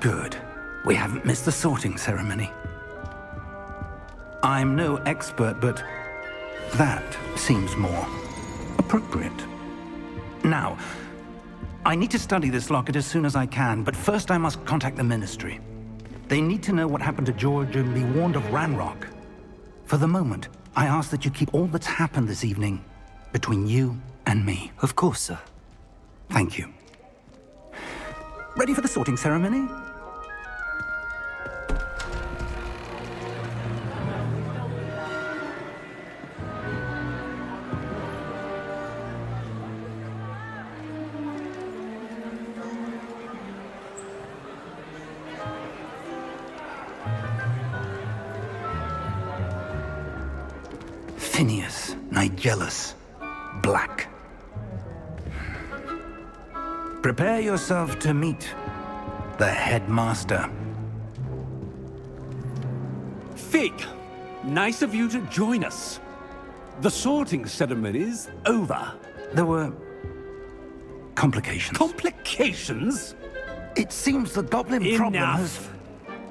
Good. We haven't missed the sorting ceremony. I'm no expert, but that seems more appropriate. Now, I need to study this locket as soon as I can, but first I must contact the Ministry. They need to know what happened to George and be warned of Ranrock. For the moment, I ask that you keep all that's happened this evening between you and me. Of course, sir. Thank you. Ready for the sorting ceremony? Phineas, Nigellus, Black. Prepare yourself to meet the headmaster. Fig, nice of you to join us. The sorting ceremony's over. There were complications. Complications? It seems the goblin problem has... Enough.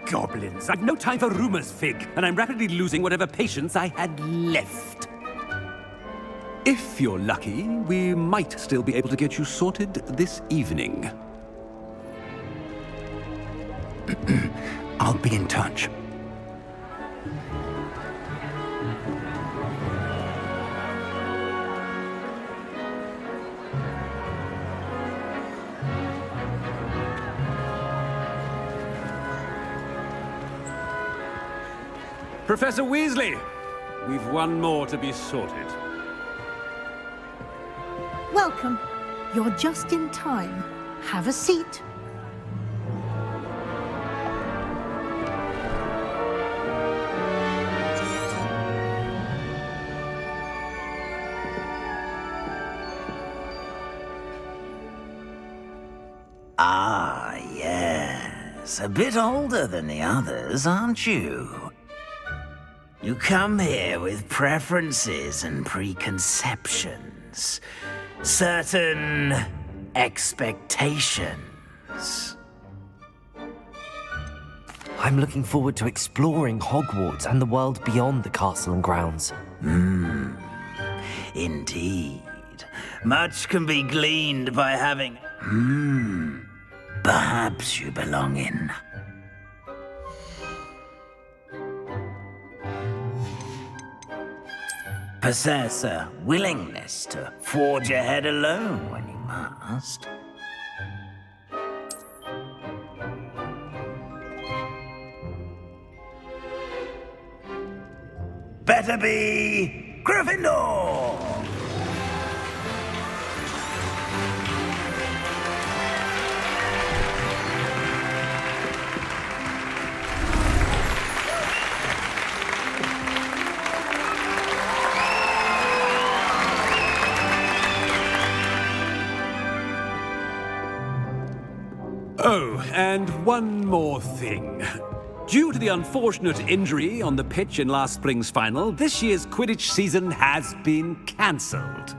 Goblins. I've no time for rumors, Fig, and I'm rapidly losing whatever patience I had left. If you're lucky, we might still be able to get you sorted this evening. I'll be in touch. Professor Weasley, we've one more to be sorted. Welcome. You're just in time. Have a seat. Ah, yes. A bit older than the others, aren't you? You come here with preferences and preconceptions. Certain expectations. I'm looking forward to exploring Hogwarts and the world beyond the castle and grounds. Indeed. Much can be gleaned by having... Perhaps you belong in... possess a willingness to forge ahead alone when you must. Better be Gryffindor! Oh, and one more thing. Due to the unfortunate injury on the pitch in last spring's final, this year's Quidditch season has been cancelled.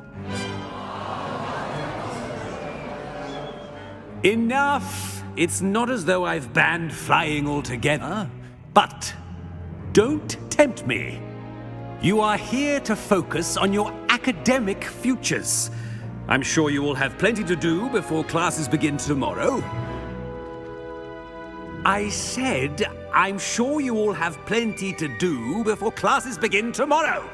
Enough! It's not as though I've banned flying altogether, but don't tempt me. You are here to focus on your academic futures. I'm sure you will have plenty to do before classes begin tomorrow. I said, I'm sure you all have plenty to do before classes begin tomorrow.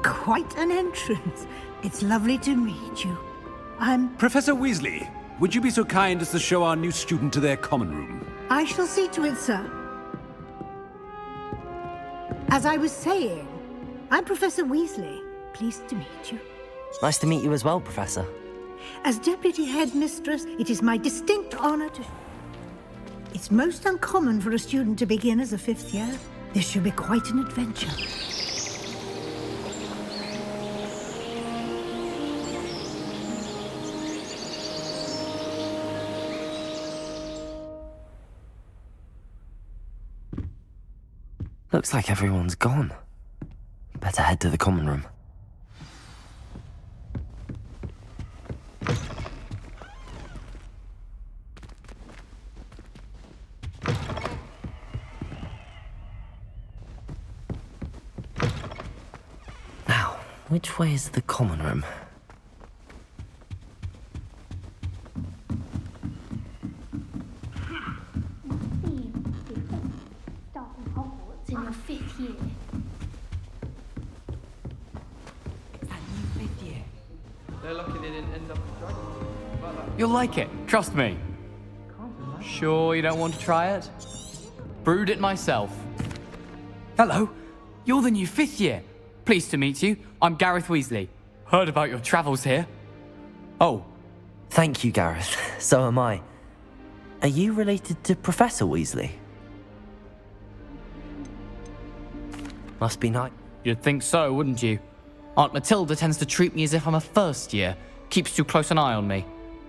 Quite an entrance. It's lovely to meet you. Professor Weasley, would you be so kind as to show our new student to their common room? I shall see to it, sir. As I was saying, I'm Professor Weasley. Pleased to meet you. Nice to meet you as well, Professor. As Deputy Headmistress, it is my distinct honor to... It's most uncommon for a student to begin as a fifth year. This should be quite an adventure. Looks like everyone's gone. Better head to the common room. Which way is the common room? Starting Hogwarts in your 5th year. They're lucky they didn't end up in drugs. You'll like it, trust me. Sure you don't want to try it? Brewed it myself. Hello, you're the new 5th year. Pleased to meet you. I'm Gareth Weasley. Heard about your travels here. Oh, Thank you, Gareth. So am I. Are you related to Professor Weasley? Must be nice. you'd think so, wouldn't you? Aunt Matilda tends to treat me as if I'm a first year. Keeps too close an eye on me.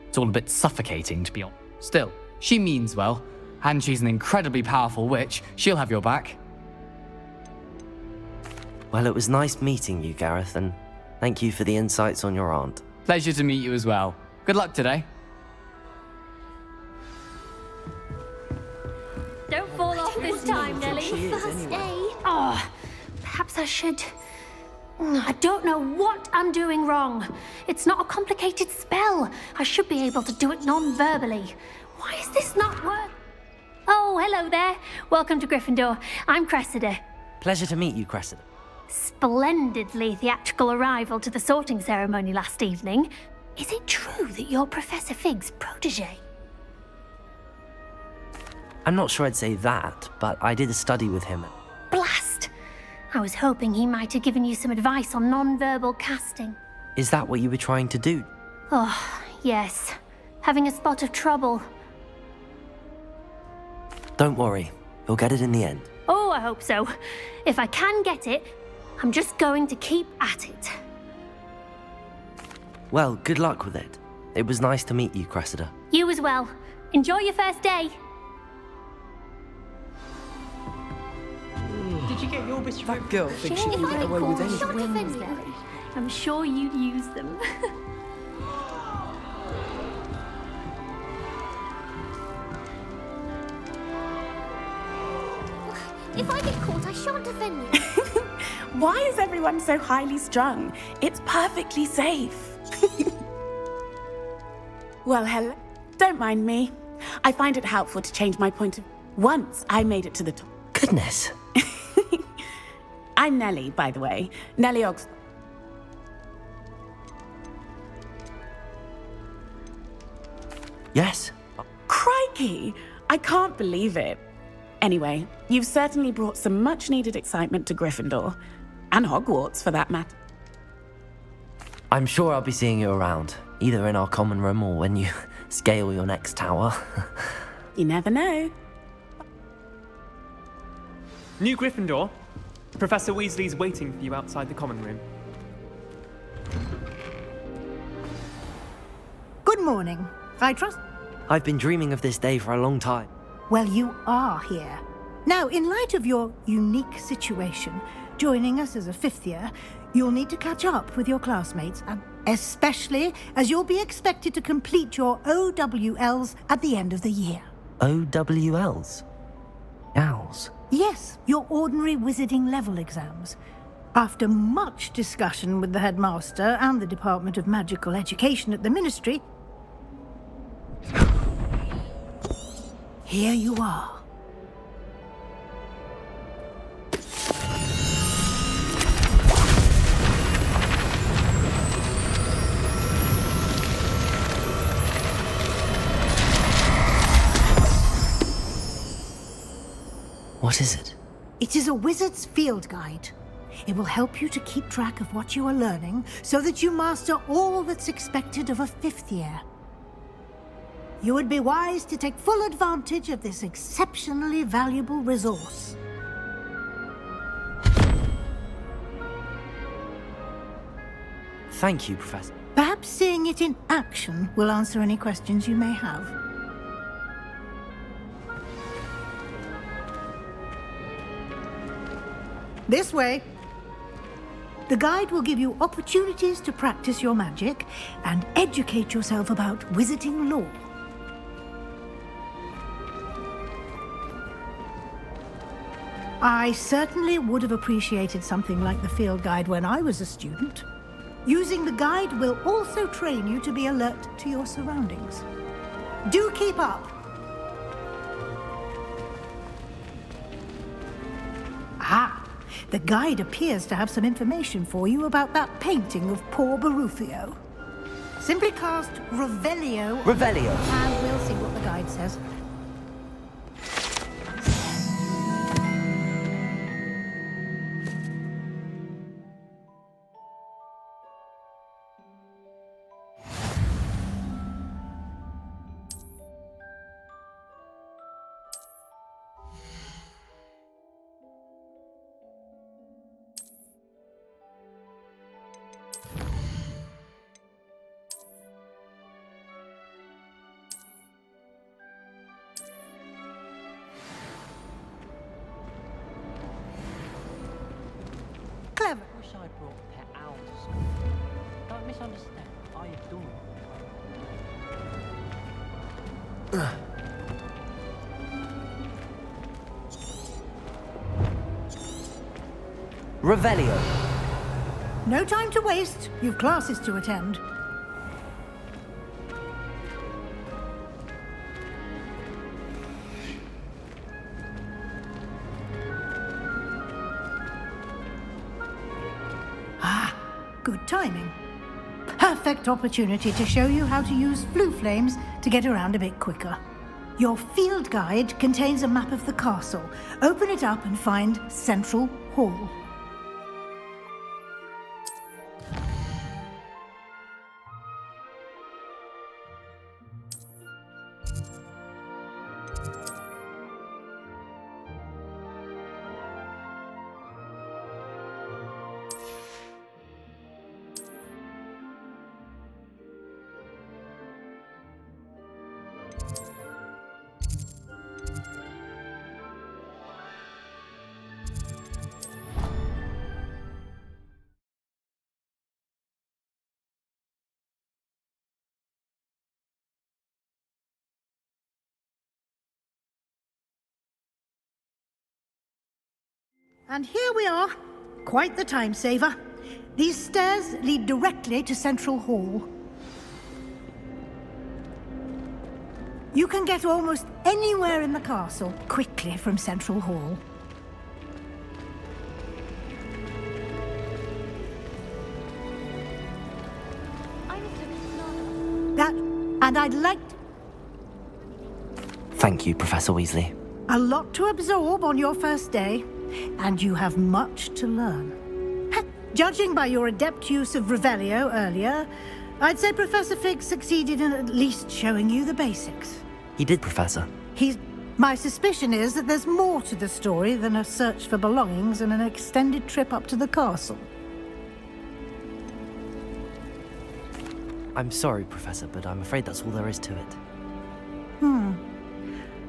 It's all a bit suffocating, to be honest. Still, she means well. And she's an incredibly powerful witch. She'll have your back. Well, it was nice meeting you, Gareth, and thank you for the insights on your aunt. Pleasure to meet you as well. Good luck today. Don't fall off this time, Nelly. First day. Oh, perhaps I should. I don't know what I'm doing wrong. It's not a complicated spell. I should be able to do it non-verbally. Why is this not work? Oh, hello there. Welcome to Gryffindor. I'm Cressida. Pleasure to meet you, Cressida. Splendidly theatrical arrival to the sorting ceremony last evening. Is it true that you're Professor Fig's protege? I'm not sure I'd say that, but I did a study with him. Blast! I was hoping he might have given you some advice on non-verbal casting. Is that what you were trying to do? Oh, yes. Having a spot of trouble. Don't worry, you'll get it in the end. Oh, I hope so. If I can get it, I'm just going to keep at it. Well, good luck with it. It was nice to meet you, Cressida. You as well. Enjoy your first day. Did you get your best friend? That girl thinks she If can I get could away call with the anything. shot offenders, I'm sure you'd use them. If I get caught, I shan't offend you. Why is everyone so highly strung? It's perfectly safe. Well, hello. Don't mind me. I find it helpful to change my point of... Once I made it to the top. Goodness. I'm Nellie, by the way. Nellie Oxford. Yes. Crikey! I can't believe it. Anyway, you've certainly brought some much-needed excitement to Gryffindor. And Hogwarts, for that matter. I'm sure I'll be seeing you around, either in our common room or when you scale your next tower. You never know. New Gryffindor. Professor Weasley's waiting for you outside the common room. Good morning. I trust... I've been dreaming of this day for a long time. Well, you are here. Now, in light of your unique situation, joining us as a 5th year, you'll need to catch up with your classmates, and especially as you'll be expected to complete your OWLs at the end of the year. OWLs? Owls? Yes, your ordinary wizarding level exams. After much discussion with the headmaster and the Department of Magical Education at the Ministry, here you are. What is it? It is a wizard's field guide. It will help you to keep track of what you are learning so that you master all that's expected of a 5th year. You would be wise to take full advantage of this exceptionally valuable resource. Thank you, Professor. Perhaps seeing it in action will answer any questions you may have. This way. The guide will give you opportunities to practice your magic and educate yourself about wizarding lore. I certainly would have appreciated something like the field guide when I was a student. Using the guide will also train you to be alert to your surroundings. Do keep up. Ah, the guide appears to have some information for you about that painting of poor Barufio. Simply cast Revelio. Revelio. And we'll see what the guide says. Clever. I wish I'd brought Pet Owl to school. Don't misunderstand. I adore Revelio. No time to waste. You've classes to attend. Good timing. Perfect opportunity to show you how to use flue flames to get around a bit quicker. Your field guide contains a map of the castle. Open it up and find Central Hall. And here we are. Quite the time saver. These stairs lead directly to Central Hall. You can get almost anywhere in the castle quickly from Central Hall. And I'd like to... Thank you, Professor Weasley. A lot to absorb on your first day, and you have much to learn. Judging by your adept use of Revelio earlier, I'd say Professor Fig succeeded in at least showing you the basics. He did, Professor. My suspicion is that there's more to the story than a search for belongings and an extended trip up to the castle. I'm sorry, Professor, but I'm afraid that's all there is to it.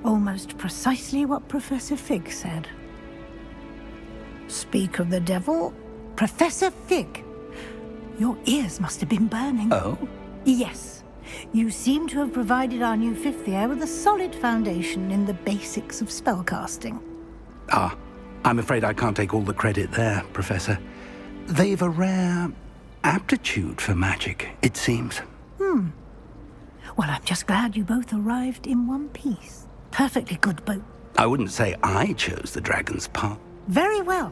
Almost precisely what Professor Fig said. Speak of the devil, Professor Fig. Your ears must have been burning. Oh? Yes. You seem to have provided our new fifth year with a solid foundation in the basics of spellcasting. Ah, I'm afraid I can't take all the credit there, Professor. They've a rare aptitude for magic, it seems. Well, I'm just glad you both arrived in one piece. Perfectly good boat. I wouldn't say I chose the dragon's path. Very well.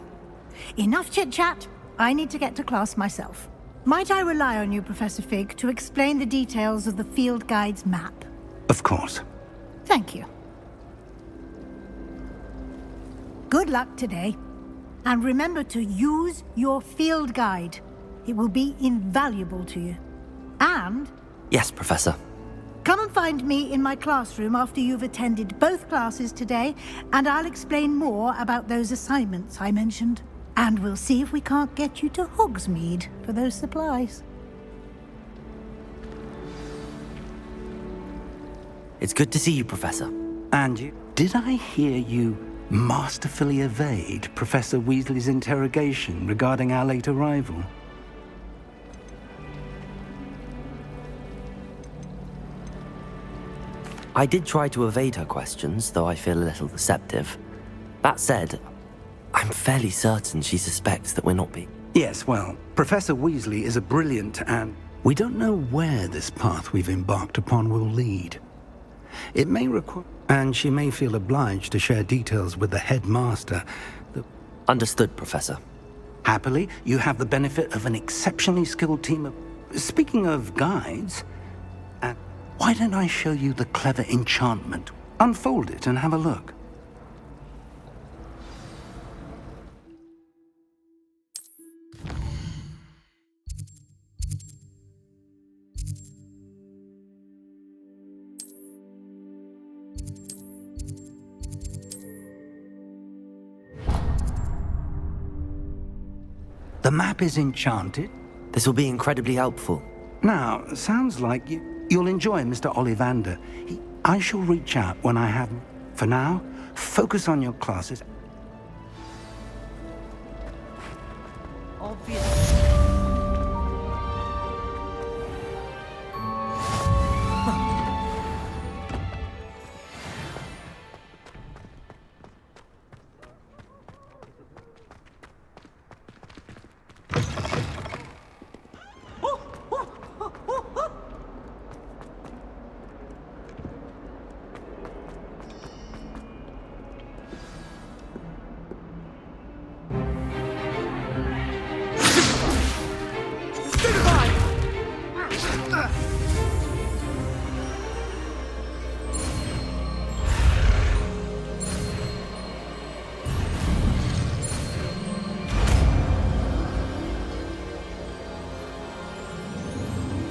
Enough chit-chat. I need to get to class myself. Might I rely on you, Professor Fig, to explain the details of the field guide's map? Of course. Thank you. Good luck today. And remember to use your field guide. It will be invaluable to you. And... Yes, Professor. Come and find me in my classroom after you've attended both classes today, and I'll explain more about those assignments I mentioned. And we'll see if we can't get you to Hogsmeade for those supplies. It's good to see you, Professor. And you? Did I hear you masterfully evade Professor Weasley's interrogation regarding our late arrival? I did try to evade her questions, though I feel a little deceptive. That said, I'm fairly certain she suspects that we're not being... Yes, well, Professor Weasley is a brilliant and we don't know where this path we've embarked upon will lead. It may require... And she may feel obliged to share details with the headmaster. Understood, Professor. Happily, you have the benefit of an exceptionally skilled team of... Speaking of guides, why don't I show you the clever enchantment? Unfold it and have a look. The map is enchanted. This will be incredibly helpful. Now, sounds like you'll enjoy Mr. Ollivander. I shall reach out when I have... For now, focus on your classes.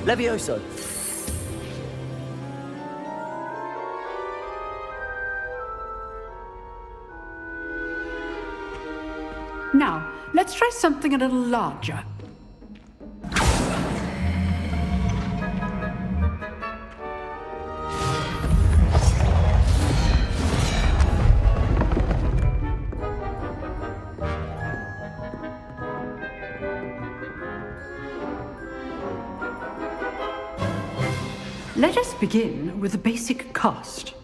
Levioso! Now, let's try something a little larger. Let us begin with a basic cast.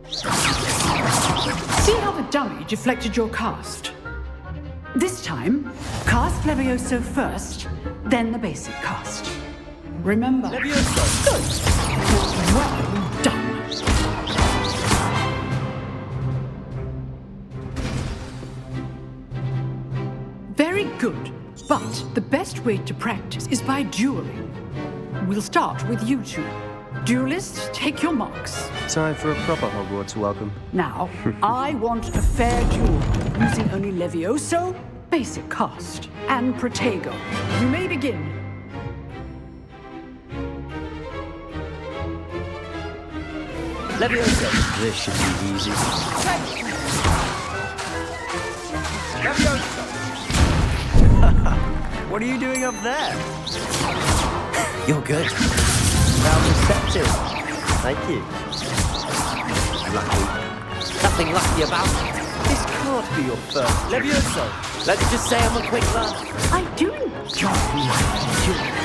See how the dummy deflected your cast? This time, cast Levioso first, then the basic cast. Remember... Levioso! Good! Well done! Very good, but the best way to practice is by dueling. We'll start with you two. Duelists, take your marks. Time for a proper Hogwarts welcome. Now, I want a fair duel, using only Levioso, basic cast, and Protego. You may begin. Levioso. This should be easy. Levioso! What are you doing up there? You're good. How receptive. Thank you. Lucky. Nothing lucky about it. This can't be your first. Levioso! Let's just say I'm a quick learner. I do enjoy dueling.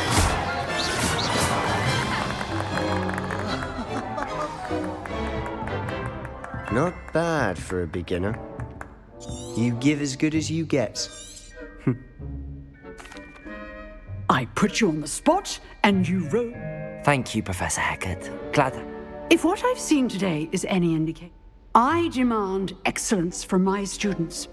Not bad for a beginner. You give as good as you get. I put you on the spot, and you roll. Thank you, Professor Hecat. Glad... If what I've seen today is any indication, I demand excellence from my students.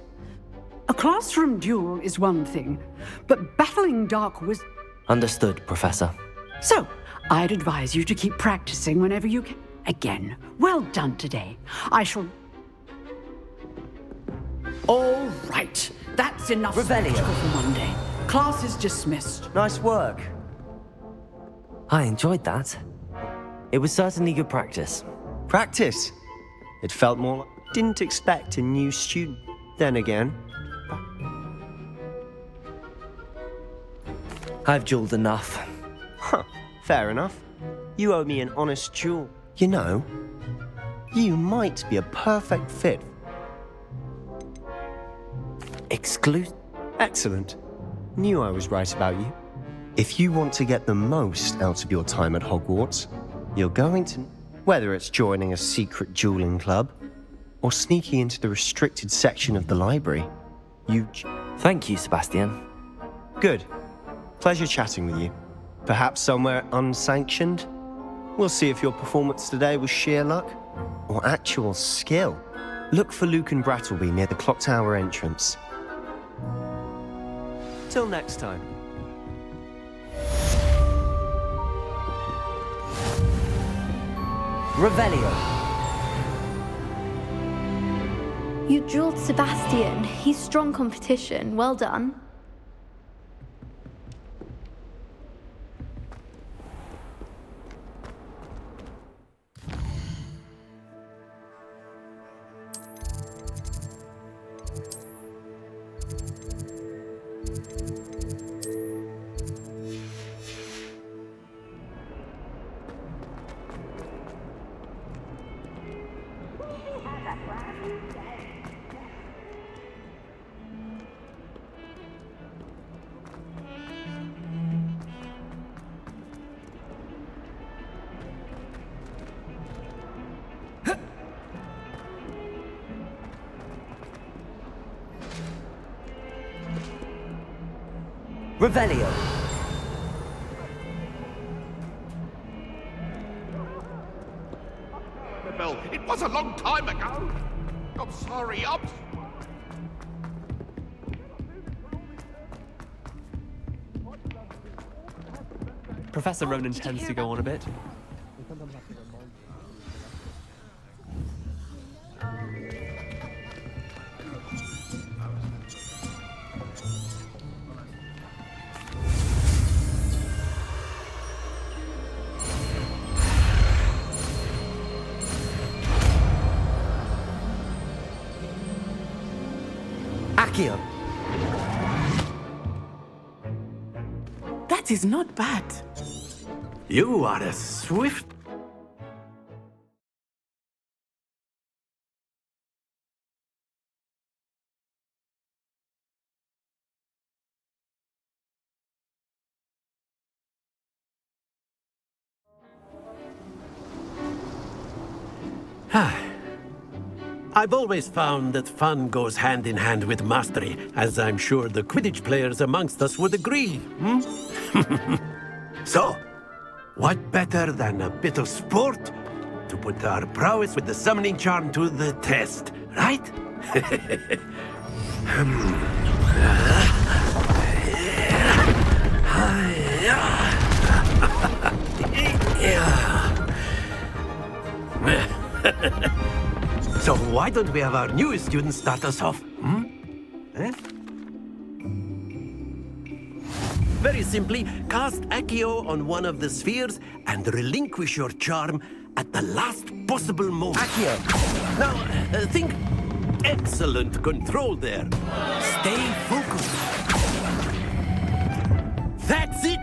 A classroom duel is one thing, but battling dark wisdom... Understood, Professor. So, I'd advise you to keep practicing whenever you can. Again, well done today. I shall... All right, that's enough spectacle for Monday. Class is dismissed. Nice work. I enjoyed that. It was certainly good practice. Practice? It felt more like... Didn't expect a new student. Then again... I've dueled enough. Huh, fair enough. You owe me an honest duel. You know, you might be a perfect fit. Excellent. Knew I was right about you. If you want to get the most out of your time at Hogwarts, you're going to... Whether it's joining a secret dueling club, or sneaking into the restricted section of the library, Thank you, Sebastian. Good. Pleasure chatting with you. Perhaps somewhere unsanctioned? We'll see if your performance today was sheer luck or actual skill. Look for Luke and Brattleby near the clock tower entrance. Till next time. Revelio. You drilled Sebastian. He's strong competition. Well done. Revelio. It was a long time ago. I'm sorry, Professor Ronan tends to go on a bit. Accio. That is not bad. You are a swift... I've always found that fun goes hand in hand with mastery, as I'm sure the Quidditch players amongst us would agree. So, what better than a bit of sport to put our prowess with the summoning charm to the test, right? So why don't we have our newest student start us off? Very simply, cast Accio on one of the spheres and relinquish your charm at the last possible moment. Accio. Now, think excellent control there. Stay focused. That's it!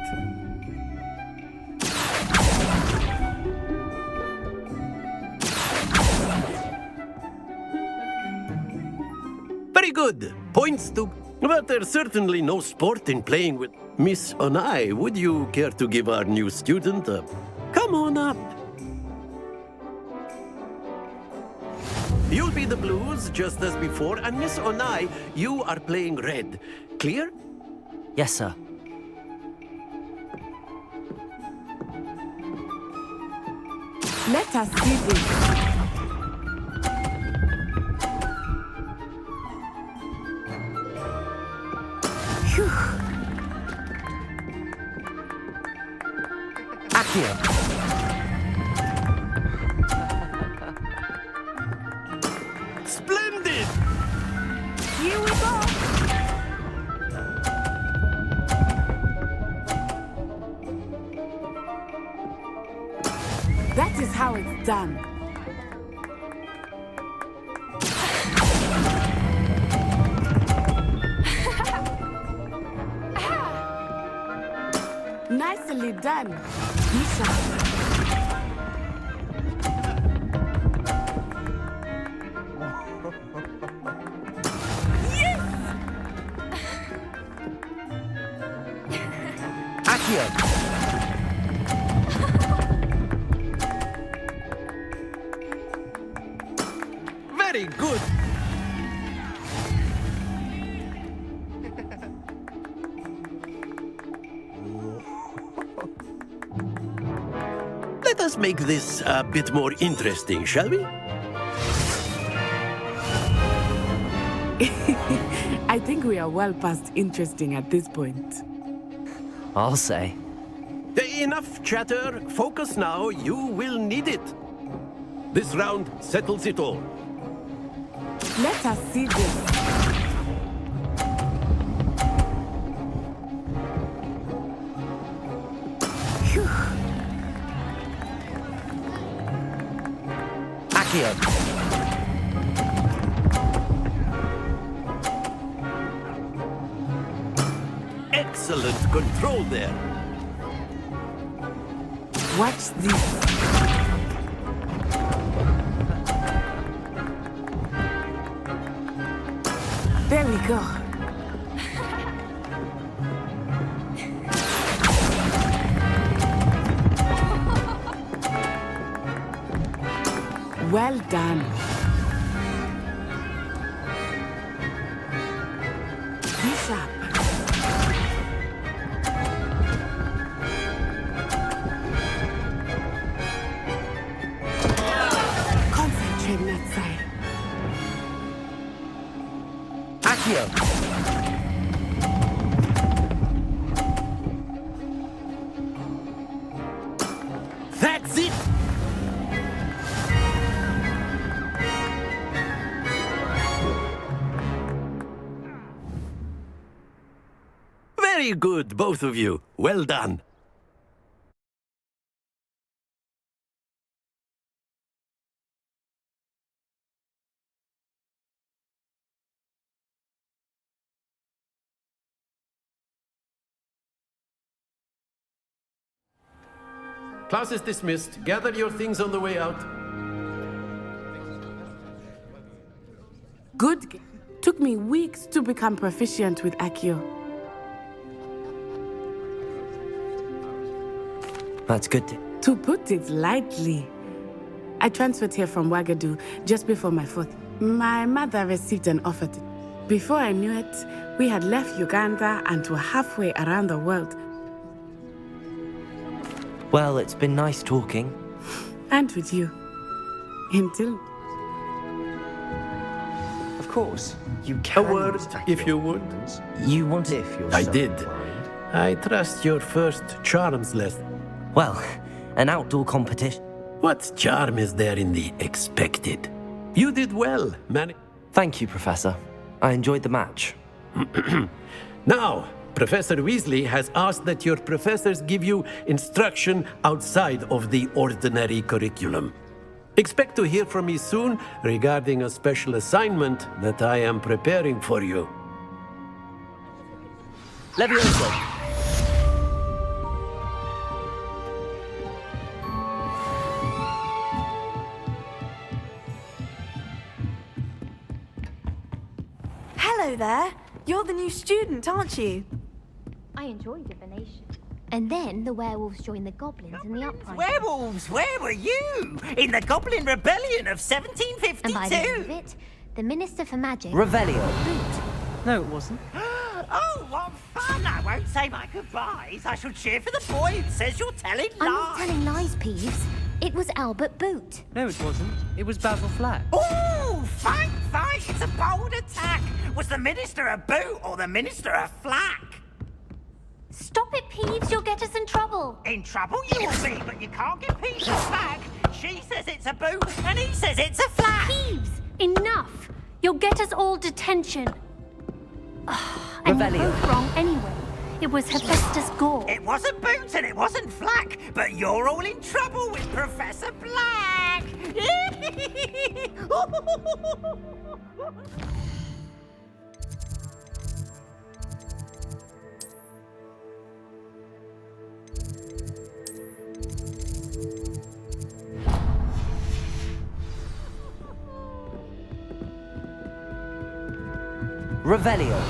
Very good. Points to... But there's certainly no sport in playing with Miss Onai. Would you care to give our new student a... Come on up. You'll be the blues, just as before, and Miss Onai, you are playing red. Clear? Yes, sir. Let us see this. Accio. Splendid! Here we go. That is how it's done. Nicely done, Misha. Yes! Accio. Very good. us make this a bit more interesting, shall we? I think we are well past interesting at this point. I'll say. Enough chatter. Focus now. You will need it. This round settles it all. Let us see this. Phew. Accio. Excellent control there. Watch this. There we go. Well done. Bishop. Concentrate on that side. Accio. That's it! Very good, both of you. Well done. Class is dismissed. Gather your things on the way out. Good. Took me weeks to become proficient with Accio. That's good. To put it lightly. I transferred here from Ouagadougou just before my 4th. My mother received an offer. Before I knew it, we had left Uganda and were halfway around the world. Well, it's been nice talking. And with you. Until... Of course, you can. A word, if you would. You want it? If you're I so did. inclined. I trust your first charms lesson. Well, an outdoor competition. What charm is there in the expected? You did well, man. Thank you, Professor. I enjoyed the match. Now, Professor Weasley has asked that your professors give you instruction outside of the ordinary curriculum. Expect to hear from me soon regarding a special assignment that I am preparing for you. Levioso. Hello there. You're the new student, aren't you? I enjoy divination. And then the werewolves joined the goblins in the uprising. Werewolves, where were you? In the Goblin Rebellion of 1752? And by the end of it, the Minister for Magic... Revelio. No, it wasn't. Oh, what fun! I won't say my goodbyes. I shall cheer for the boy who says you're telling lies. I'm not telling lies, Peeves. It was Albert Boot. No, it wasn't. It was Basil Flack. Oh, fight, fight! It's a bold attack. Was the Minister a boot or the Minister a flack? Stop it, Peeves. You'll get us in trouble. In trouble you will be, but you can't get Peeves a flag. She says it's a boot, and he says it's a flag. Peeves, enough. You'll get us all detention. And you're both wrong anyway. It was Hephaestus Gore. It wasn't Boots and it wasn't Flack, but you're all in trouble with Professor Black. Revelio.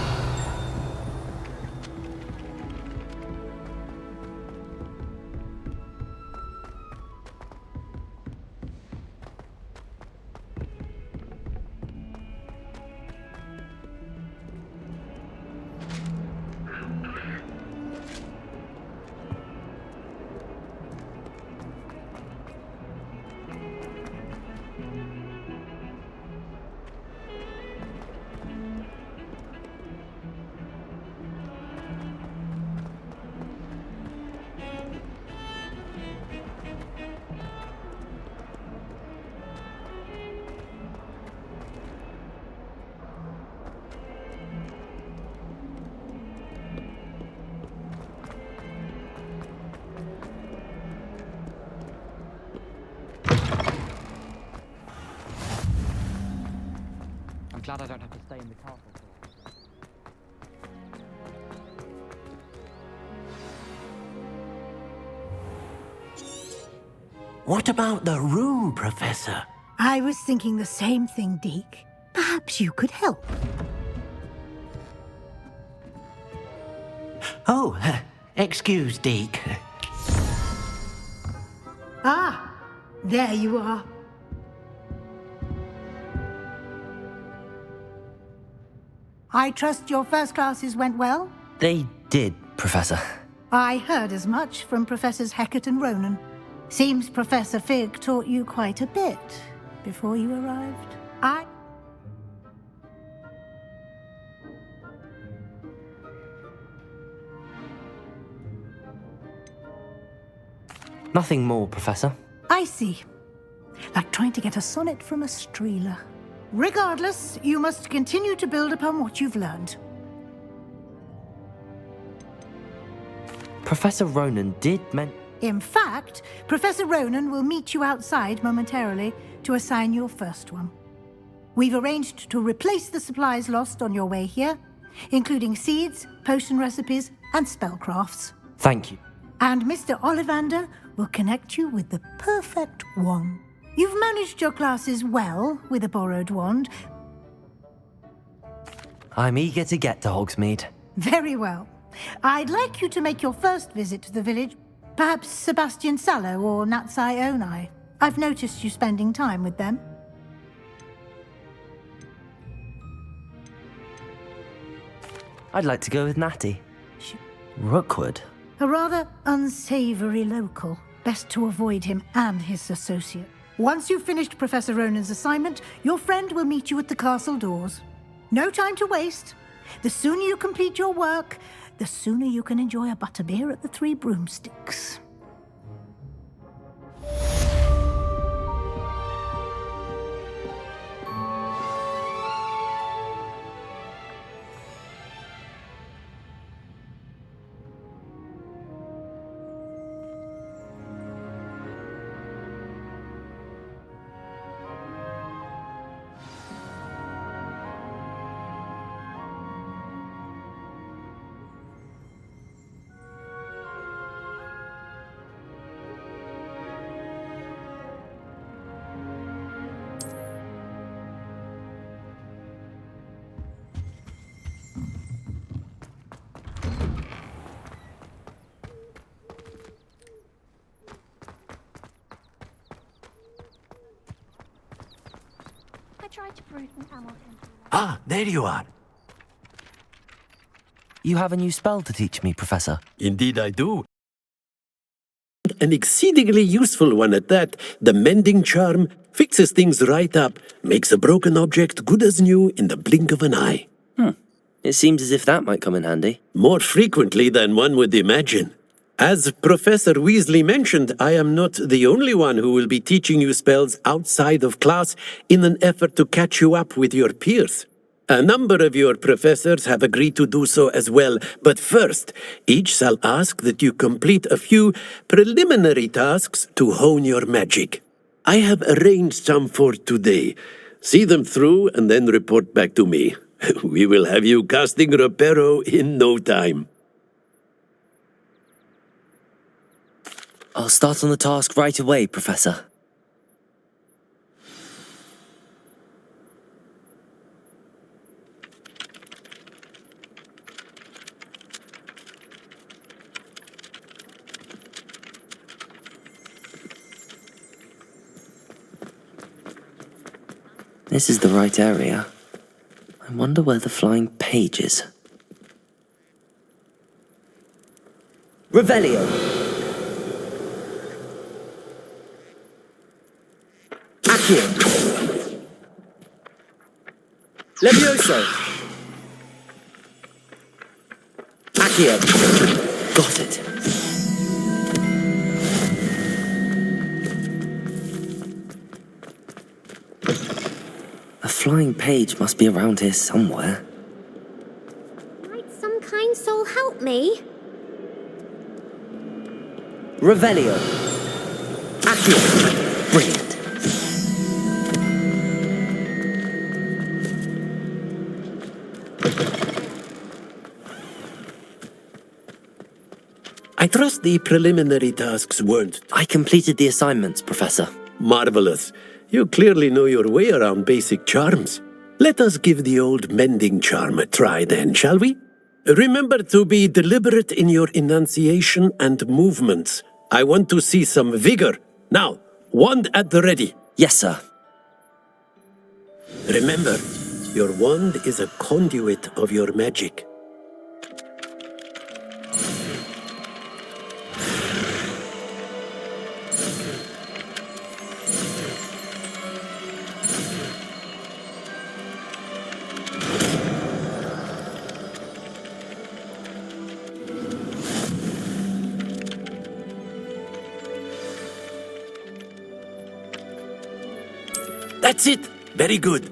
glad I don't have to stay in the castle. What about the room, Professor? I was thinking the same thing, Deke. Perhaps you could help. Oh, excuse, Deke. Ah, there you are. I trust your first classes went well? They did, Professor. I heard as much from Professors Hecat and Ronan. Seems Professor Fig taught you quite a bit before you arrived. Nothing more, Professor. I see. Like trying to get a sonnet from a streeler. Regardless, you must continue to build upon what you've learned. Professor Ronan did In fact, Professor Ronan will meet you outside momentarily to assign your first one. We've arranged to replace the supplies lost on your way here, including seeds, potion recipes, and spellcrafts. Thank you. And Mr. Ollivander will connect you with the perfect wand. You've managed your classes well with a borrowed wand. I'm eager to get to Hogsmeade. Very well. I'd like you to make your first visit to the village. Perhaps Sebastian Sallow or Natsai Onai. I've noticed you spending time with them. I'd like to go with Natty. Rookwood? A rather unsavory local. Best to avoid him and his associate. Once you've finished Professor Ronan's assignment, your friend will meet you at the castle doors. No time to waste. The sooner you complete your work, the sooner you can enjoy a butterbeer at the Three Broomsticks. Tried to brew some Hamilton. Ah, there you are. You have a new spell to teach me, Professor. Indeed I do. An exceedingly useful one at that. The mending charm fixes things right up, makes a broken object good as new in the blink of an eye. It seems as if that might come in handy. More frequently than one would imagine. As Professor Weasley mentioned, I am not the only one who will be teaching you spells outside of class in an effort to catch you up with your peers. A number of your professors have agreed to do so as well, but first, each shall ask that you complete a few preliminary tasks to hone your magic. I have arranged some for today. See them through and then report back to me. We will have you casting Reparo in no time. I'll start on the task right away, Professor. This is the right area. I wonder where the flying page is. Revelio! Accio! Levioso! Accio! Got it. A flying page must be around here somewhere. Might some kind soul help me? Revelio! Accio! Brilliant. trust the preliminary tasks weren't... I completed the assignments, Professor. Marvelous. You clearly know your way around basic charms. Let us give the old mending charm a try then, shall we? Remember to be deliberate in your enunciation and movements. I want to see some vigor. Now, wand at the ready. Yes, sir. Remember, your wand is a conduit of your magic. That's it! Very good.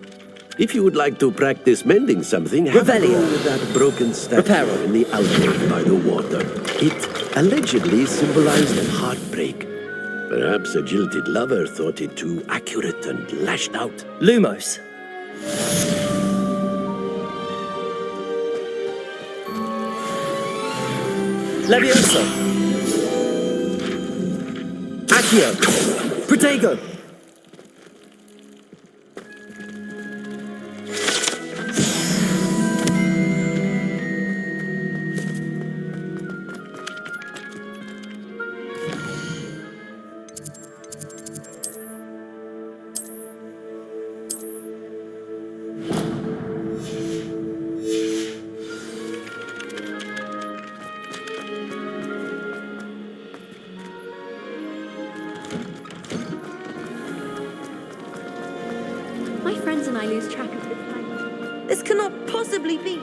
If you would like to practice mending something, have a go with that broken statue in the alcove by the water. It allegedly symbolized heartbreak. Perhaps a jilted lover thought it too accurate and lashed out. Lumos. Levioso. Accio. Protego. My friends and I lose track of the time. This cannot possibly be.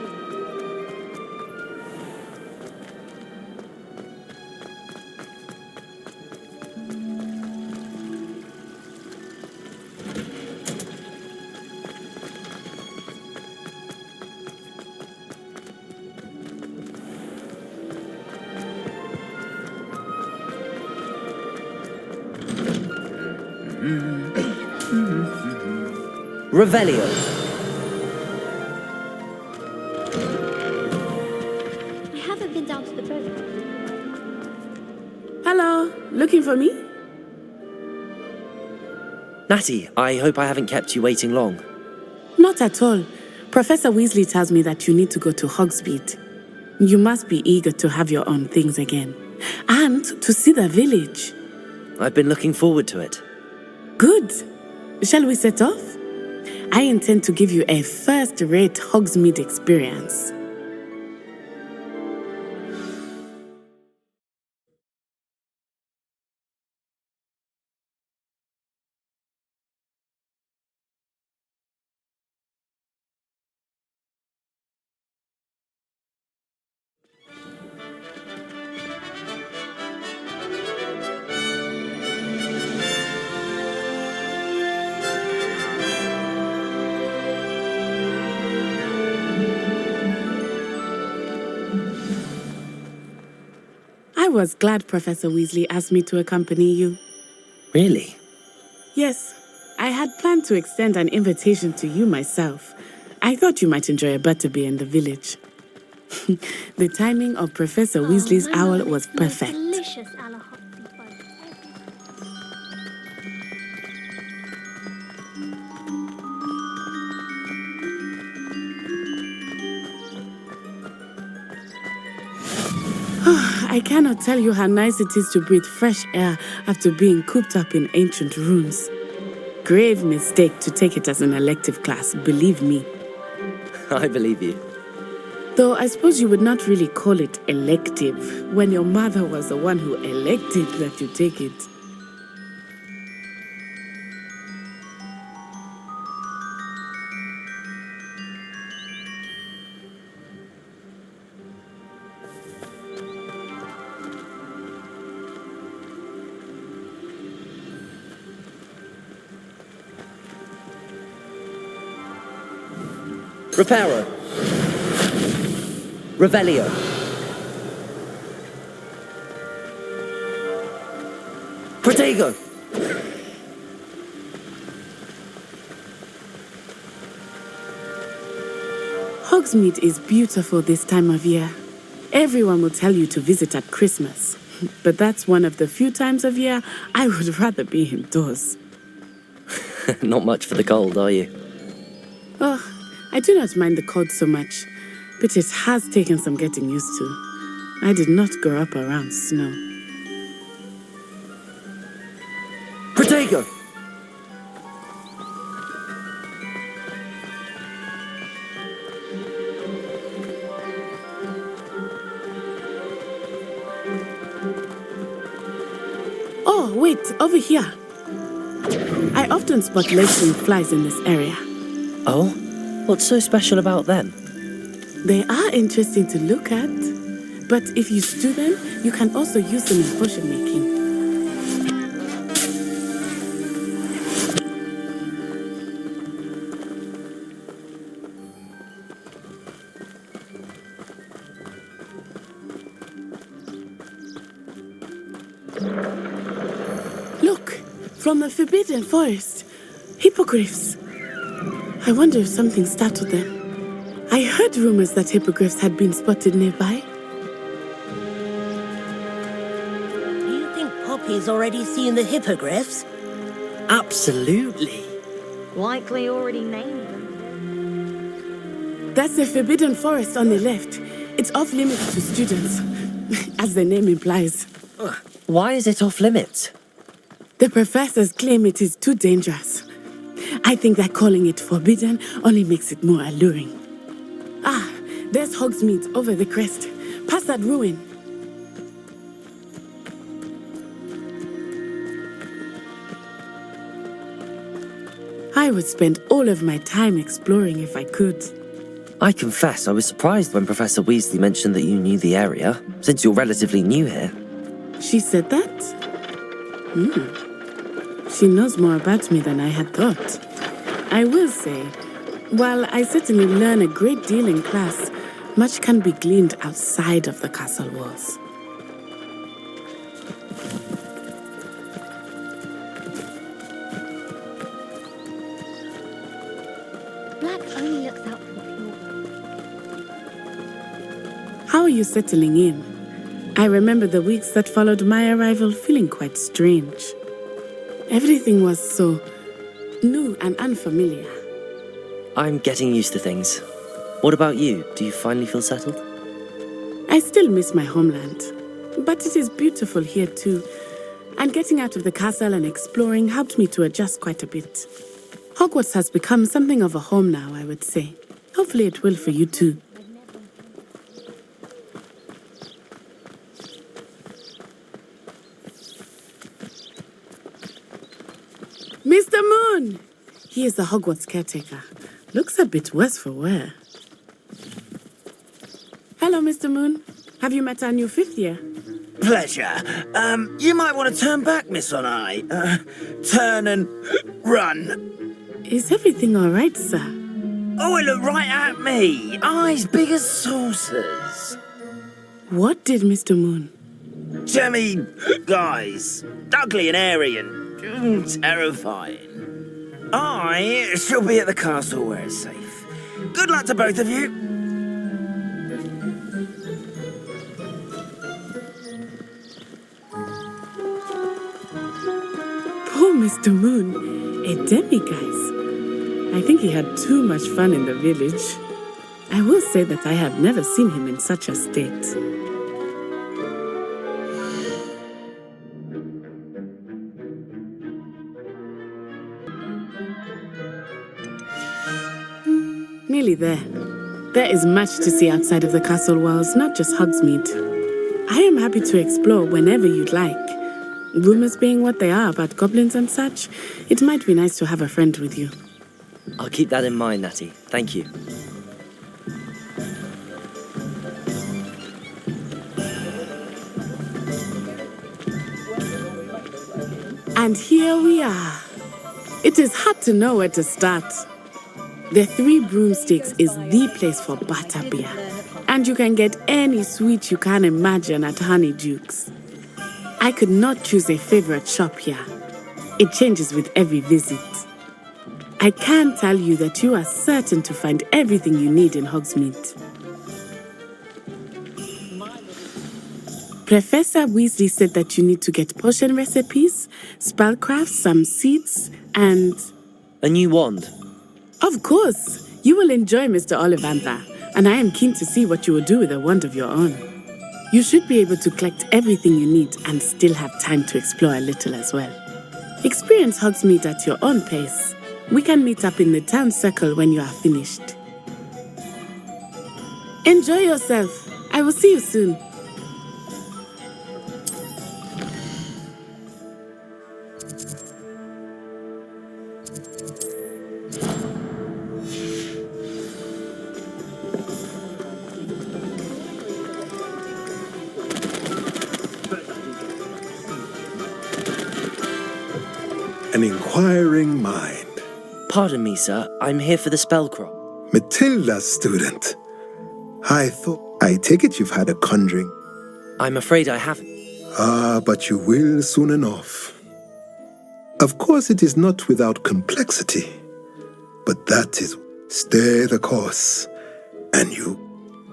Revelio. I haven't been down to the boat. Hello, looking for me? Natty, I hope I haven't kept you waiting long. Not at all. Professor Weasley tells me that you need to go to Hogsmeade. You must be eager to have your own things again. And to see the village. I've been looking forward to it. Good. Shall we set off? I intend to give you a first-rate Hogsmeade experience. I was glad Professor Weasley asked me to accompany you. Really? Yes, I had planned to extend an invitation to you myself. I thought you might enjoy a butterbeer in the village. The timing of Professor Weasley's owl was perfect. Delicious I cannot tell you how nice it is to breathe fresh air after being cooped up in ancient rooms. Grave mistake to take it as an elective class, believe me. I believe you. Though I suppose you would not really call it elective when your mother was the one who elected that you take it. Reparo. Revelio. Protego. Hogsmeade is beautiful this time of year. Everyone will tell you to visit at Christmas. But that's one of the few times of year I would rather be indoors. Not much for the cold, are you? Oh, I do not mind the cold so much, but it has taken some getting used to. I did not grow up around snow. Protego! Oh, wait, over here. I often spot lurking flies in this area. Oh? What's so special about them? They are interesting to look at, but if you stew them, you can also use them in potion making. Look, from the Forbidden Forest, hippogriffs. I wonder if something startled them. I heard rumors that hippogriffs had been spotted nearby. Do you think Poppy's already seen the hippogriffs? Absolutely. Likely already named them. That's the Forbidden Forest on the left. It's off limits to students, as the name implies. Why is it off limits? The professors claim it is too dangerous. I think that calling it forbidden only makes it more alluring. Ah, there's Hogsmeade over the crest. Past that ruin. I would spend all of my time exploring if I could. I confess I was surprised when Professor Weasley mentioned that you knew the area, since you're relatively new here. She said that? She knows more about me than I had thought. I will say, while I certainly learn a great deal in class, much can be gleaned outside of the castle walls. Black only looks out for pure. How are you settling in? I remember the weeks that followed my arrival feeling quite strange. Everything was so new and unfamiliar. I'm getting used to things. What about you? Do you finally feel settled? I still miss my homeland, but it is beautiful here too. And getting out of the castle and exploring helped me to adjust quite a bit. Hogwarts has become something of a home now, I would say. Hopefully it will for you too. Mr. Moon! He is the Hogwarts caretaker. Looks a bit worse for wear. Hello, Mr. Moon. Have you met our new fifth year? Pleasure. You might want to turn back, Miss On-Eye. Turn and run. Is everything all right, sir? Oh, it looked right at me. Eyes big as saucers. What did Mr. Moon? Jemmy guys. Ugly and airy and terrifying. I shall be at the castle where it's safe. Good luck to both of you. Poor Mr. Moon, a demiguise. I think he had too much fun in the village. I will say that I have never seen him in such a state. Nearly there. There is much to see outside of the castle walls, not just Hogsmeade. I am happy to explore whenever you'd like. Rumors being what they are about goblins and such, it might be nice to have a friend with you. I'll keep that in mind, Natty. Thank you. And here we are. It is hard to know where to start. The Three Broomsticks is the place for butterbeer. And you can get any sweet you can imagine at Honeyduke's. I could not choose a favorite shop here. It changes with every visit. I can tell you that you are certain to find everything you need in Hogsmeade. Professor Weasley said that you need to get potion recipes, spellcrafts, some seeds, and... A new wand? Of course! You will enjoy Mr. Ollivander, and I am keen to see what you will do with a wand of your own. You should be able to collect everything you need and still have time to explore a little as well. Experience Hogsmeade at your own pace. We can meet up in the town circle when you are finished. Enjoy yourself. I will see you soon. An inquiring mind. Pardon me, sir. I'm here for the spellcraft. Matilda's student. I take it you've had a conjuring. I'm afraid I haven't. Ah, but you will soon enough. Of course, it is not without complexity. But that is... Stay the course. And you...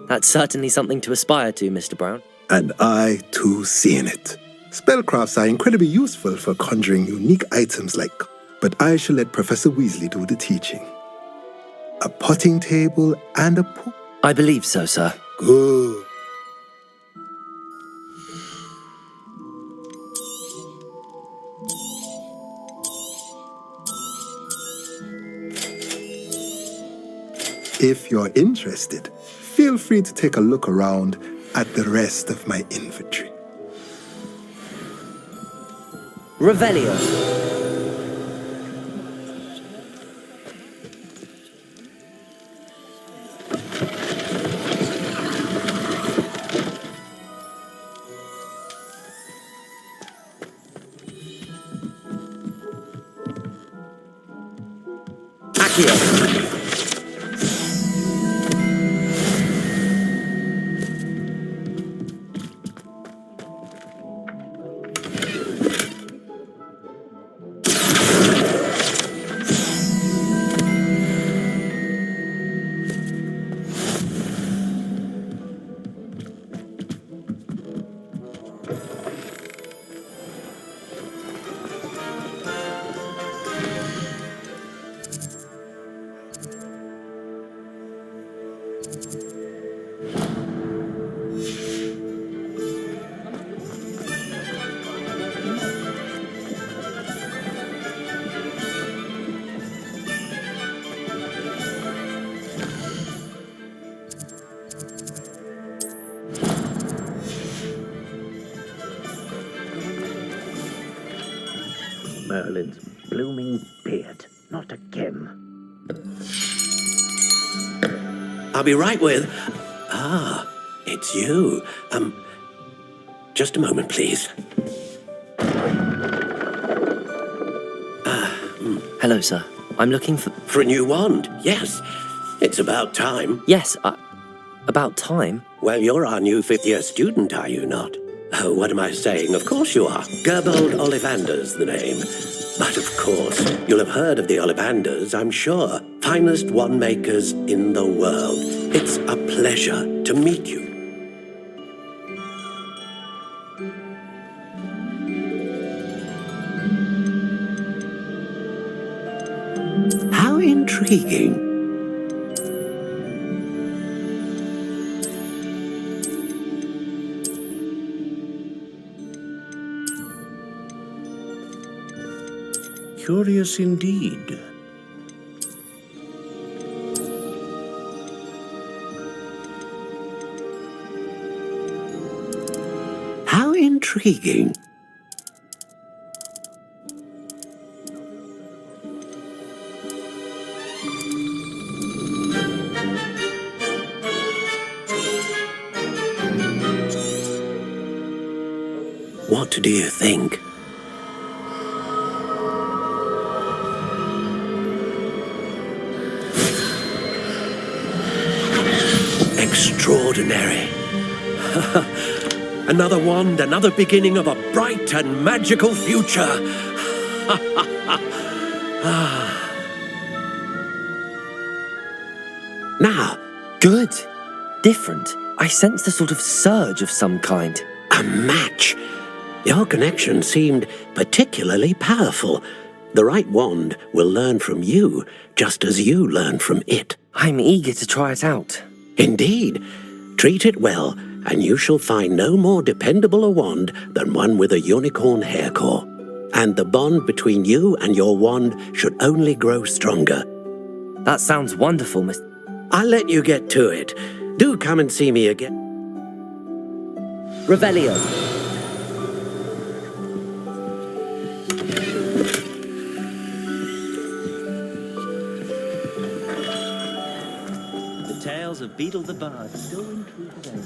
That's certainly something to aspire to, Mr. Brown. And I, too, see in it. Spellcrafts are incredibly useful for conjuring unique items like... But I shall let Professor Weasley do the teaching. A potting table and a pool. I believe so, sir. Good. If you're interested, feel free to take a look around at the rest of my inventory. Revelio. Merlin's blooming beard. Not again. I'll be right with... Ah, it's you. Just a moment, please. Hello, sir. I'm looking for... For a new wand, yes. It's about time. Yes, about time? Well, you're our new fifth-year student, are you not? Oh, what am I saying? Of course you are. Gerbold Ollivander's the name. But of course, you'll have heard of the Ollivanders, I'm sure. Finest wand makers in the world. It's a pleasure to meet you. How intriguing. Curious indeed. How intriguing. What do you think? Extraordinary. Another wand, another beginning of a bright and magical future. Now. Good. Different. I sensed a sort of surge of some kind. A match? Your connection seemed particularly powerful. The right wand will learn from you, just as you learn from it. I'm eager to try it out. Indeed. Treat it well, and you shall find no more dependable a wand than one with a unicorn hair core. And the bond between you and your wand should only grow stronger. That sounds wonderful, Mr. I'll let you get to it. Do come and see me again. Revelio. The tales of Beetle the Bard still ring true today.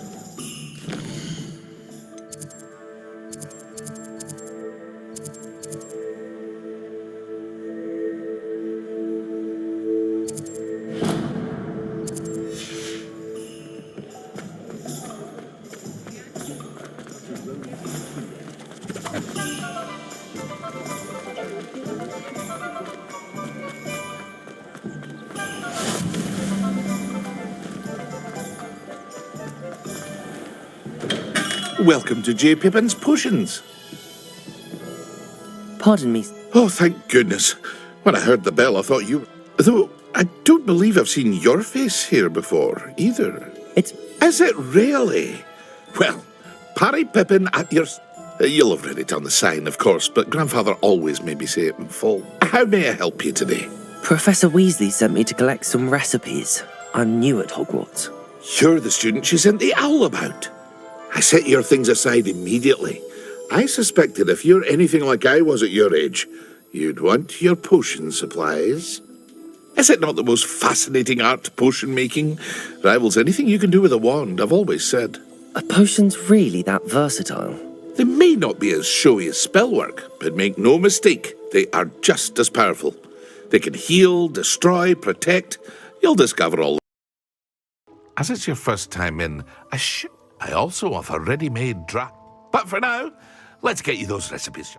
Welcome to J. Pippin's Potions. Pardon me. Oh, thank goodness. When I heard the bell, I thought you... Though, I don't believe I've seen your face here before, either. It's... Is it really? Well, Parry Pippin at your... You'll have read it on the sign, of course, but Grandfather always made me say it in full. How may I help you today? Professor Weasley sent me to collect some recipes. I'm new at Hogwarts. You're the student she sent the owl about. I set your things aside immediately. I suspected if you're anything like I was at your age, you'd want your potion supplies. Is it not the most fascinating art, potion making? Rivals anything you can do with a wand, I've always said. Are potions really that versatile? They may not be as showy as spellwork, but make no mistake, they are just as powerful. They can heal, destroy, protect. You'll discover all. As it's your first time in, I also offer ready-made draft. But for now, let's get you those recipes.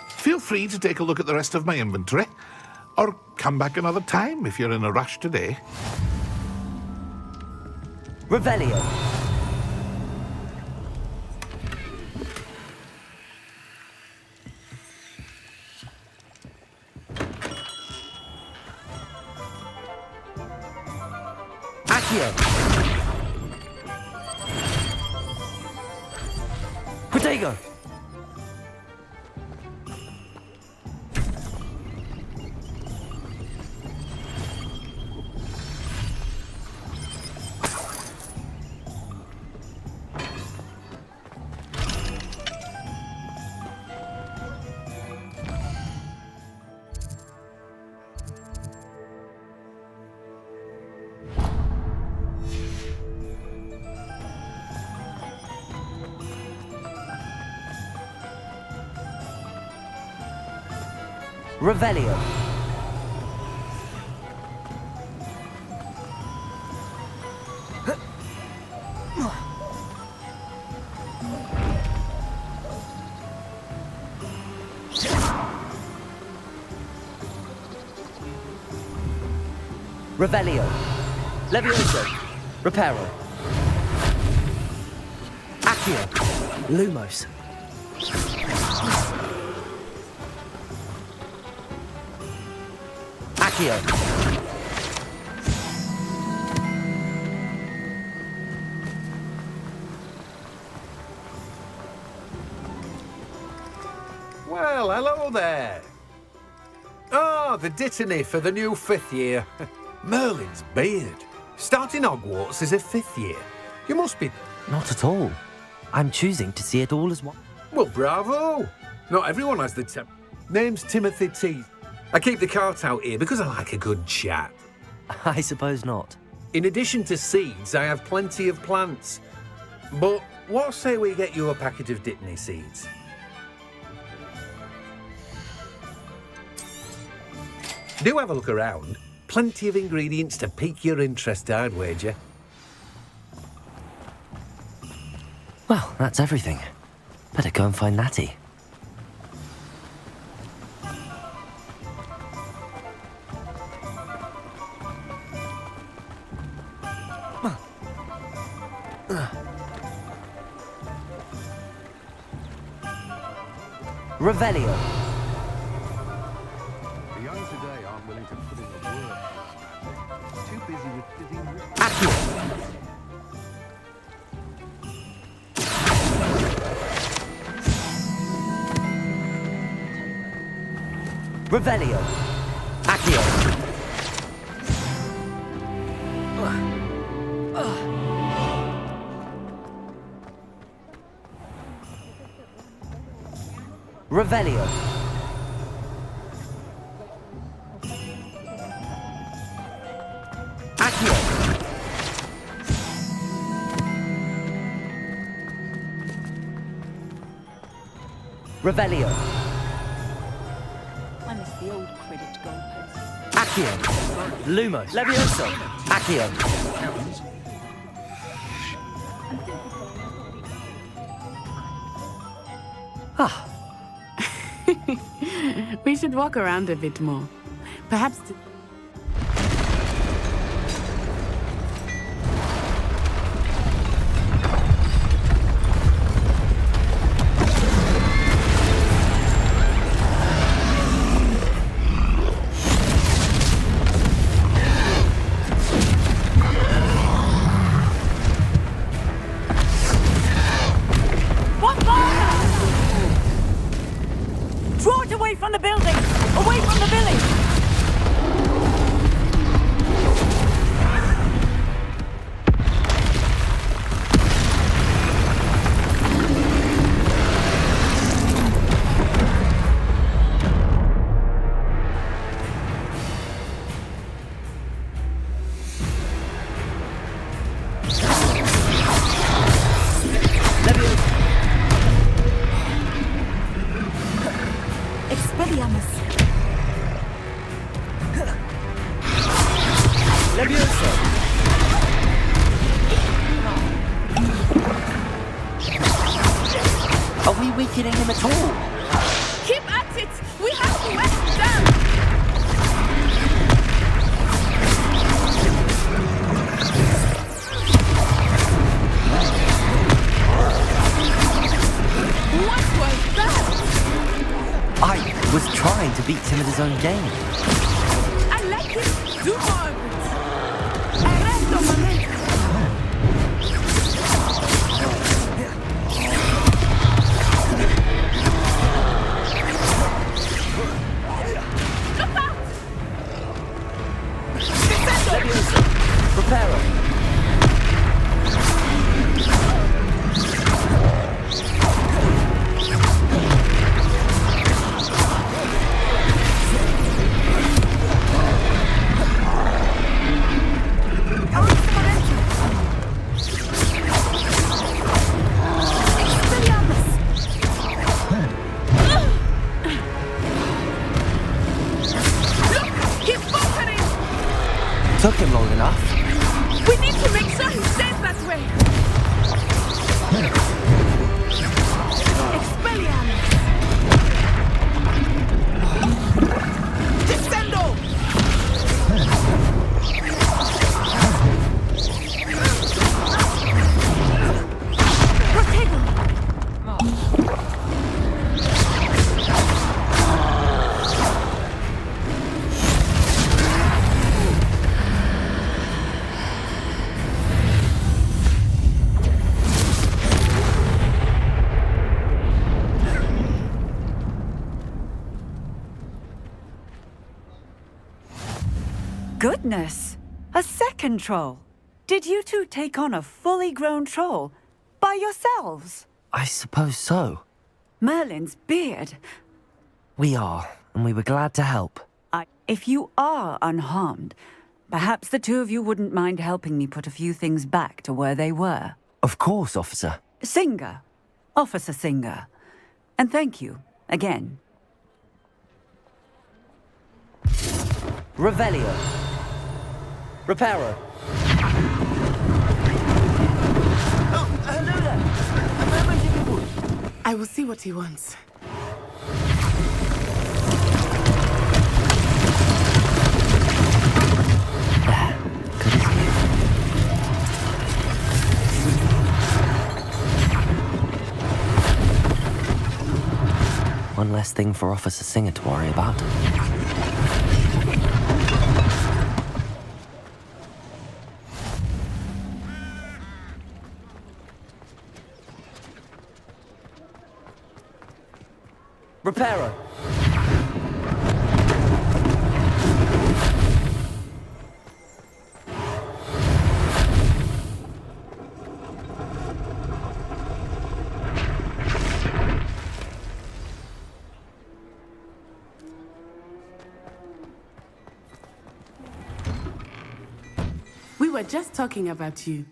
Feel free to take a look at the rest of my inventory, or come back another time if you're in a rush today. Revelio. Accio. Protego. Revelio. Revelio. Levioso. Reparo. Accio. Lumos. Accio. Well, hello there. Oh, the dittany for the new 5th year. Merlin's beard. Starting Hogwarts as a 5th year. You must be... Not at all. I'm choosing to see it all as one. Well, bravo. Not everyone has the Name's Timothy T. I keep the cart out here because I like a good chat. I suppose not. In addition to seeds, I have plenty of plants. But what say we get you a packet of dittany seeds? Do have a look around. Plenty of ingredients to pique your interest, I'd wager. Well, that's everything. Better go and find Natty. Revelio. The young today aren't willing to put in the work. Too busy with fitting wrist. Accio. Revelio. Accio. Revelio. Accio. Revelio. I miss the old credit goalpost. Accio. Lumos. Levioso. Accio. Ah. We should walk around a bit more. Perhaps. Draw it away from the building! Away from the village! Expelliarmus! Levioso. Are we weakening him at all? Keep at it! We have to west them! What was that? I was trying to beat him at his own game. I like it! Do more of it! Arresto momento! Look out! Levioso. Preparo. Took him long enough. We need to make sure he stays that way! Expelliarmus! Descendo! Protego! Goodness! A second troll! Did you two take on a fully grown troll? By yourselves? I suppose so. Merlin's beard. We are, and we were glad to help. If you are unharmed, perhaps the two of you wouldn't mind helping me put a few things back to where they were. Of course, officer. Singer. Officer Singer. And thank you, again. Revelio. Reparo. Hello there. I will see what he wants. Good as new. one less thing for Officer Singer to worry about. Repairer! We were just talking about you.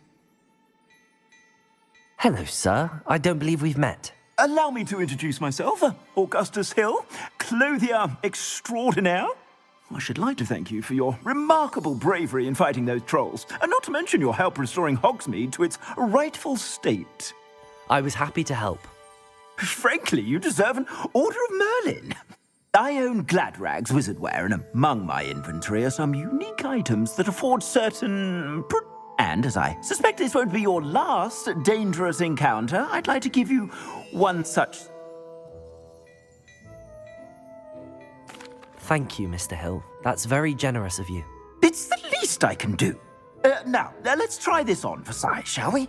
Hello, sir. I don't believe we've met. Allow me to introduce myself, Augustus Hill, clothier extraordinaire. I should like to thank you for your remarkable bravery in fighting those trolls, and not to mention your help restoring Hogsmeade to its rightful state. I was happy to help. Frankly, you deserve an Order of Merlin. I own Gladrag's wizardware, and among my inventory are some unique items that afford certain... And as I suspect this won't be your last dangerous encounter, I'd like to give you one such... Thank you, Mr. Hill. That's very generous of you. It's the least I can do. Now, let's try this on for size, shall we?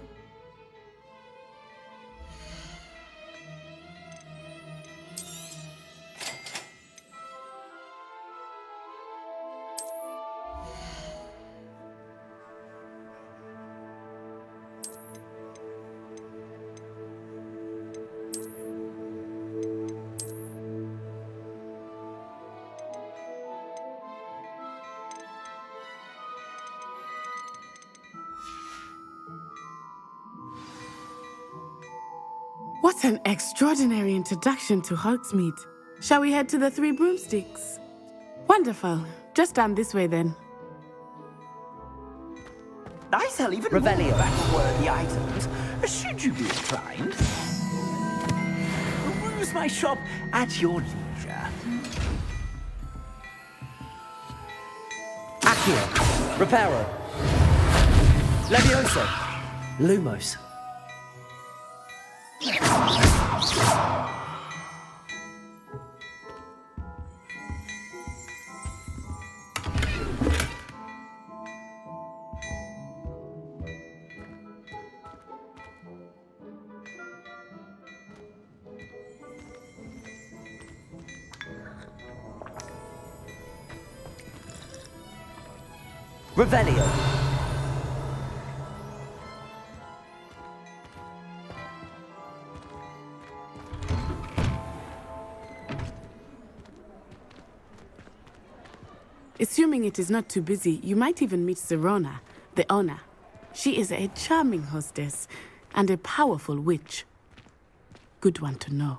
What an extraordinary introduction to Hogsmeade. Shall we head to the Three Broomsticks? Wonderful. Just down this way then. I sell even Revelio. more battle-worthy items, should you be inclined. Peruse my shop at your leisure. Accio. Reparo. Levioso. Lumos. Revelio. Assuming it is not too busy, you might even meet Serona, the owner. She is a charming hostess and a powerful witch. Good one to know.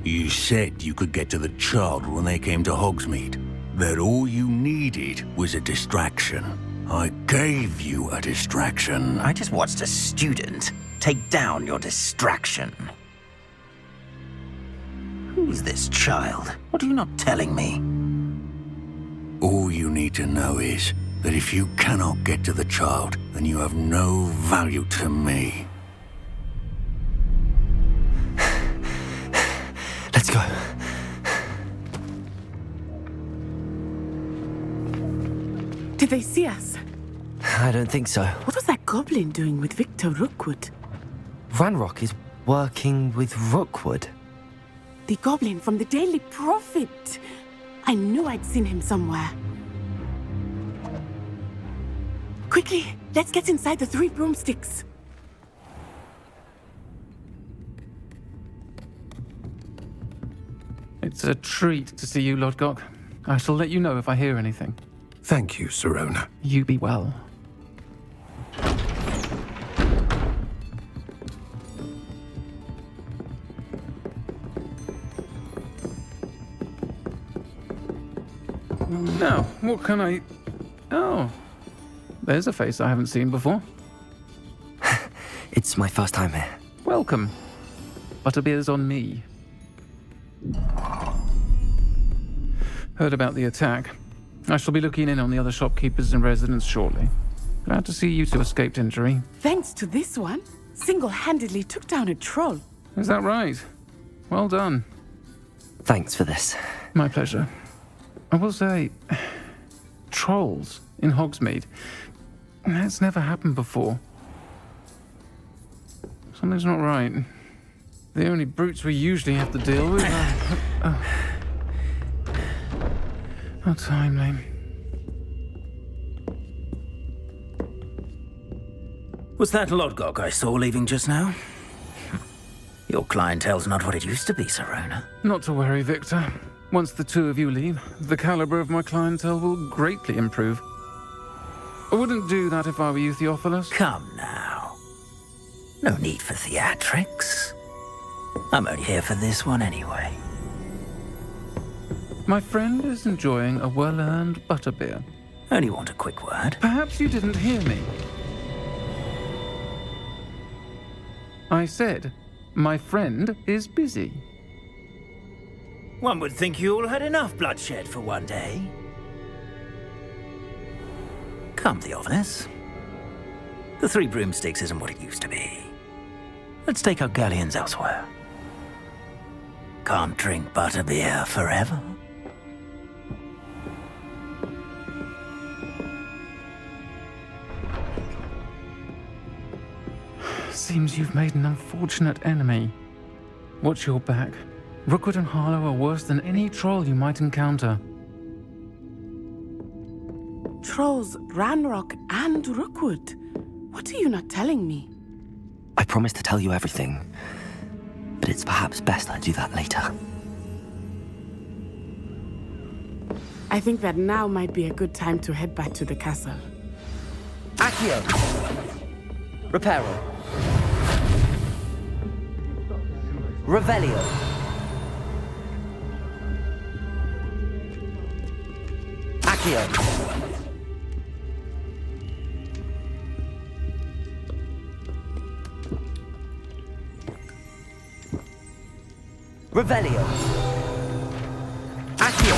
You said you could get to the child when they came to Hogsmeade. That all you needed was a distraction. I gave you a distraction. I just watched a student take down your distraction. Who's this child? What are you not telling me? All you need to know is that if you cannot get to the child, then you have no value to me. Let's go. Did they see us? I don't think so. What was that goblin doing with Victor Rookwood? Ranrock is working with Rookwood. The goblin from the Daily Prophet. I knew I'd seen him somewhere. Quickly, let's get inside the Three Broomsticks. It's a treat to see you, Lodgok. I shall let you know if I hear anything. Thank you, Serona. You be well. Now, what can I... Oh, there's a face I haven't seen before. It's my first time here. Welcome. Butterbeer's on me. Heard about the attack. I shall be looking in on the other shopkeepers and residents shortly. Glad to see you two escaped injury. Thanks to this one, single-handedly took down a troll. Is that right? Well done. Thanks for this. My pleasure. I will say, trolls in Hogsmeade. That's never happened before. Something's not right. The only brutes we usually have to deal with are... How timely. Was that Lodgok I saw leaving just now? Your clientele's not what it used to be, Serona. Not to worry, Victor. Once the two of you leave, the caliber of my clientele will greatly improve. I wouldn't do that if I were you, Theophilus. Come now. No need for theatrics. I'm only here for this one anyway. My friend is enjoying a well-earned butterbeer. Only want a quick word. Perhaps you didn't hear me. I said, my friend is busy. One would think you all had enough bloodshed for one day. Come, Theophilus. The Three Broomsticks isn't what it used to be. Let's take our galleons elsewhere. Can't drink butterbeer forever. Seems you've made an unfortunate enemy. Watch your back. Rookwood and Harlow are worse than any troll you might encounter. Trolls, Ranrock, and Rookwood. What are you not telling me? I promised to tell you everything, but it's perhaps best I do that later. I think that now might be a good time to head back to the castle. Accio! Reparo! Revelio! Accio! Revelio! Accio!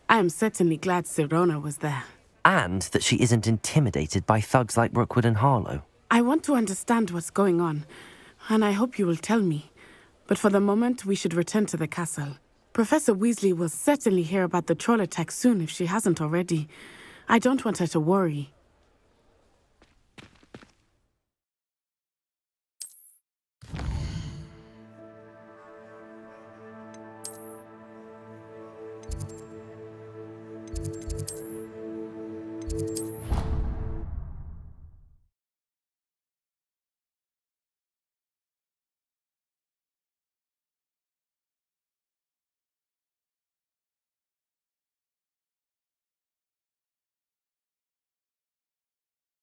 I am certainly glad Serona was there. And that she isn't intimidated by thugs like Rookwood and Harlow. I want to understand what's going on, and I hope you will tell me. But for the moment, we should return to the castle. Professor Weasley will certainly hear about the troll attack soon if she hasn't already. I don't want her to worry.